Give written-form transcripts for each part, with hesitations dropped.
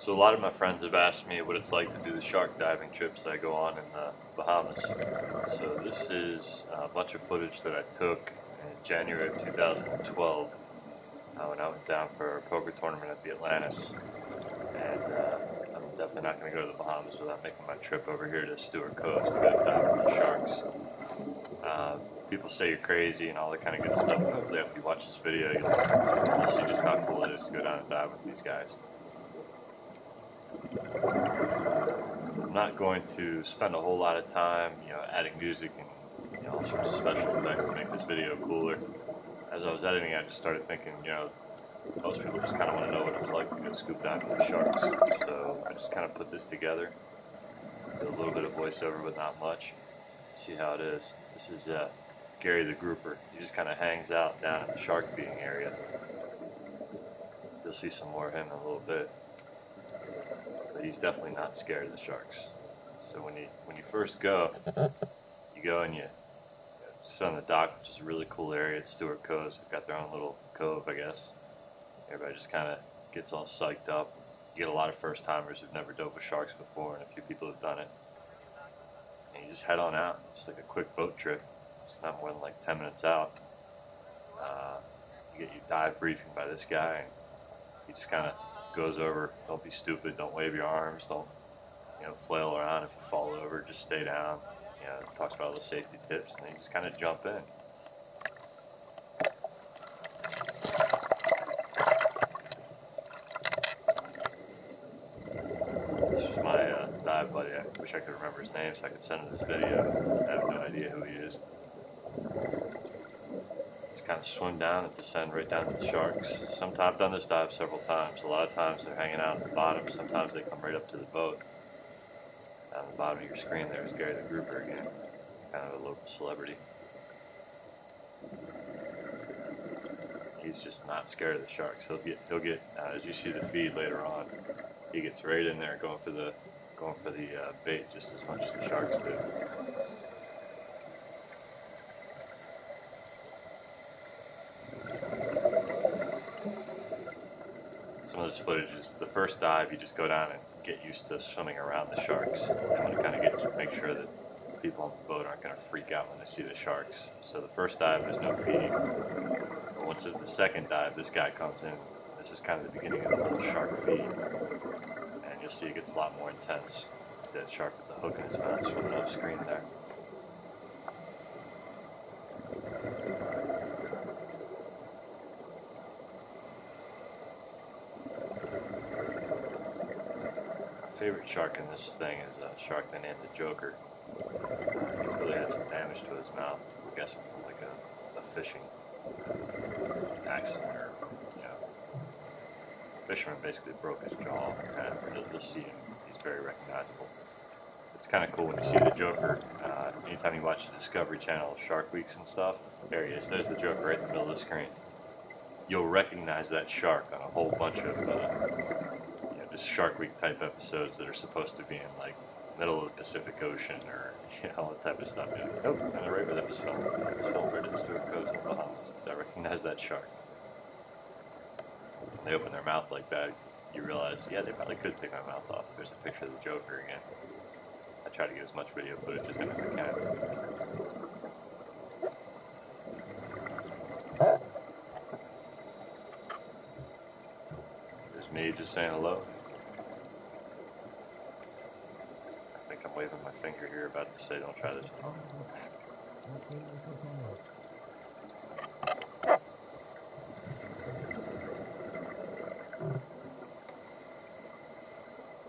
So a lot of my friends have asked me what it's like to do the shark diving trips that I go on in the Bahamas. So this is a bunch of footage that I took in January of 2012 when I went down for a poker tournament at the Atlantis. And I'm definitely not going to go to the Bahamas without making my trip over here to Stuart Cove to go dive with the sharks. People say you're crazy and all that kind of good stuff. Hopefully after you watch this video you'll see just how cool it is to go down and dive with these guys. I'm not going to spend a whole lot of time, adding music and all sorts of special effects to make this video cooler. As I was editing, I just started thinking, most people just kind of want to know what it's like to go scuba diving with sharks. So I just kind of put this together, did a little bit of voiceover, but not much. See how it is. This is Gary the grouper. He just kind of hangs out down in the shark feeding area. You'll see some more of him in a little bit. But he's definitely not scared of the sharks. So when you first go, you go and you sit on the dock, which is a really cool area at Stuart Cove. They've got their own little cove, I guess. Everybody just kind of gets all psyched up. You get a lot of first timers who've never dove with sharks before, and a few people have done it. And you just head on out. It's like a quick boat trip. It's not more than like 10 minutes out. You get your dive briefing by this guy, and he just kind of goes over, don't be stupid, don't wave your arms, don't flail around. If you fall over, just stay down. Talks about all the safety tips, and then you just kind of jump in. This was my dive buddy. I wish I could remember his name so I could send him this video. I have no idea who he is. Kind of swim down and descend right down to the sharks. Sometimes I've done this dive several times. A lot of times they're hanging out at the bottom. Sometimes they come right up to the boat. Down the bottom of your screen there is Gary the grouper again. He's kind of a local celebrity. He's just not scared of the sharks. He'll get as you see the feed later on, he gets right in there going for the bait just as much as the sharks do. Some of this footage is the first dive. You just go down and get used to swimming around the sharks. You want to kind of make sure that people on the boat aren't going to freak out when they see the sharks. So the first dive, there's no feeding. But once it's the second dive, this guy comes in. This is kind of the beginning of the whole shark feed. And you'll see it gets a lot more intense. See that shark with the hook in his mouth swimming off screen there. Favorite shark in this thing is a shark they named the Joker. He really had some damage to his mouth. I'm guessing from like a fishing accident, or fisherman basically broke his jaw. You'll see him. He's very recognizable. It's kind of cool when you see the Joker. Anytime you watch the Discovery Channel Shark Weeks and stuff, there he is. There's the Joker right in the middle of the screen. You'll recognize that shark on a whole bunch of just Shark Week type episodes that are supposed to be in like middle of the Pacific Ocean or all that type of stuff. Nope, kind of right where that was filmed. It was filmed right at Stuart Cove in the Bahamas. So I recognize that shark. When they open their mouth like that, you realize, yeah, they probably could take my mouth off. There's a picture of the Joker again. I try to get as much video footage of him as I can. There's me just saying hello. I'm waving my finger here about to say don't try this at home.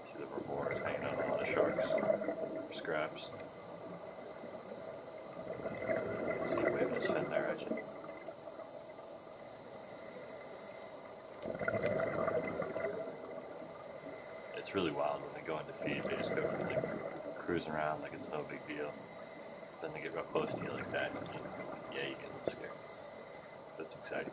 See the reborn is hanging out on a lot of sharks for scraps. See him waving his fin there at you. It's really wild when they go into feed. They just go cruising around like it's no big deal. Then they get real close to you like that, and you get a little scared. That's exciting.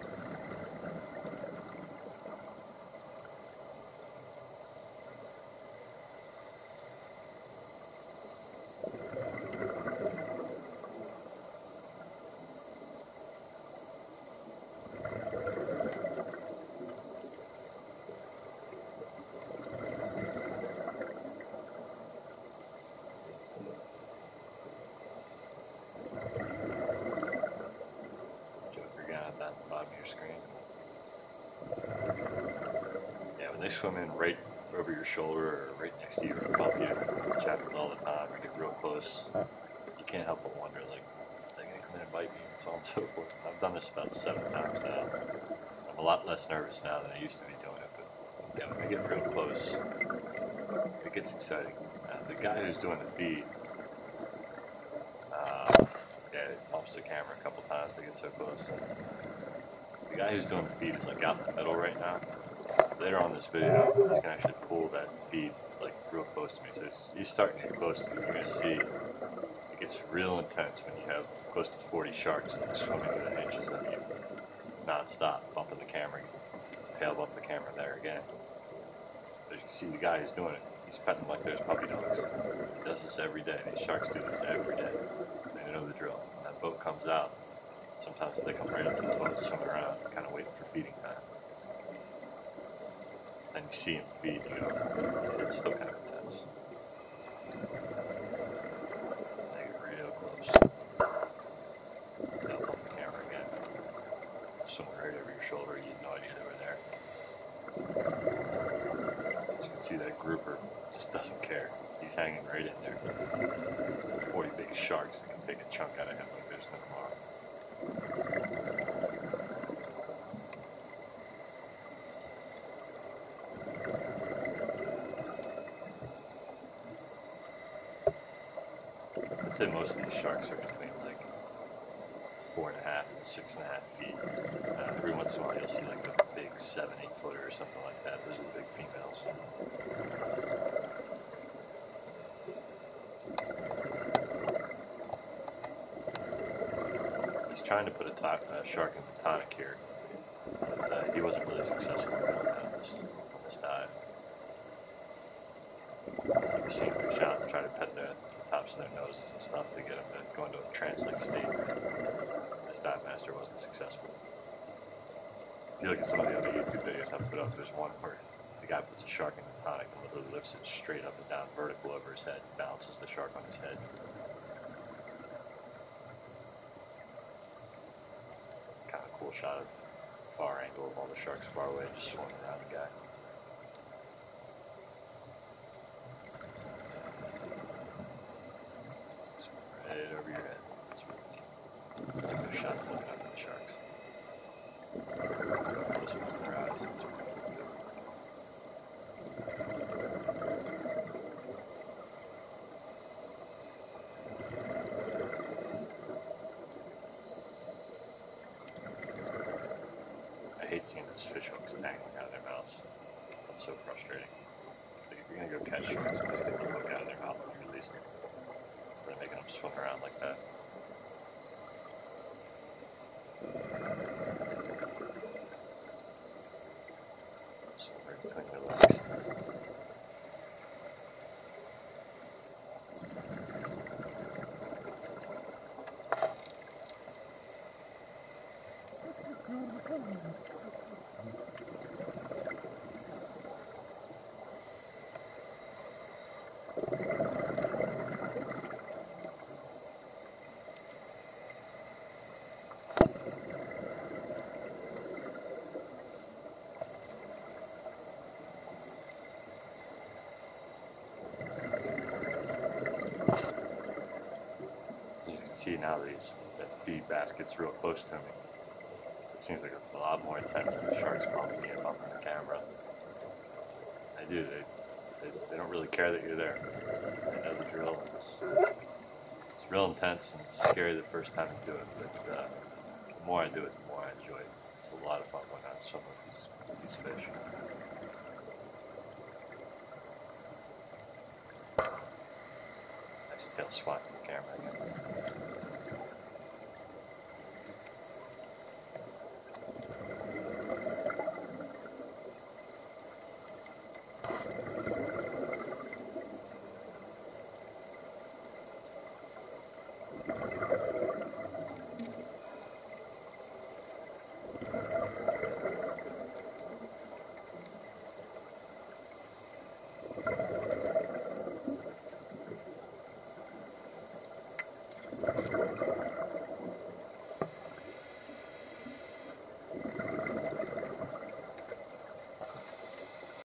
And they swim in right over your shoulder or right next to you or above you, which happens all the time. You get real close, you can't help but wonder, like, are they going to come in and bite me, and so on and so forth. I've done this about 7 times now. I'm a lot less nervous now than I used to be doing it, but yeah, when they get real close, it gets exciting. The guy who's doing the feed, yeah, he bumps the camera a couple times, they get so close. The guy who's doing the feed is like out in the middle right now. Later on this video, he's gonna actually pull that feed like real close to me. So he's starting to get close to me. You're gonna see it gets real intense when you have close to 40 sharks that are swimming within inches of you, non-stop, bumping the camera, tail bump the camera there again. But you can see the guy who's doing it. He's petting them like there's puppy dogs. He does this every day. These sharks do this every day. They know the drill. When that boat comes out, sometimes they come right up to the boat, swimming around, kind of waiting for feeding time. And you see him feed, you go, it's still kind of intense. They get real close. They'll bump the camera again. Someone right over your shoulder, you had no idea they were there. You can see that grouper just doesn't care. He's hanging right in there. 40 big sharks that can take a chunk out of him like there's no tomorrow. I'd say most of these sharks are between like 4.5 and 6.5 feet. Every once in a while you'll see like a big 7-8 footer or something like that. Those are the big females. He's trying to put a shark in the tonic here, but he wasn't really successful on this dive. You've seen him reach out and try to pet the tops of their noses and stuff to get them to go into a trance-like state. This dive master wasn't successful. If you look at some of the other YouTube videos I've put up, there's one where the guy puts a shark in the tonic and literally lifts it straight up and down vertical over his head, balances the shark on his head. Kind of cool shot of far angle of all the sharks far away, just swimming around the guy. Right over your head. That's really neat. Like those shots looking up at the sharks. Close ones in their eyes. That's really cool too. I hate seeing those fish hooks dangling out of their mouths. That's so frustrating. So if you're going to go catch sharks, just get the hook out of their mouth when you release them. Instead of making them swim around like that. So right between their legs. See now that feed basket's real close to me. It seems like it's a lot more intense than the sharks bumping me and bumping the camera. They don't really care that you're there. They know the drill. It's real intense and it's scary the first time you do it, but the more I do it, the more I enjoy it. It's a lot of fun when I'm swimming with these fish. Nice tail swat to the camera again.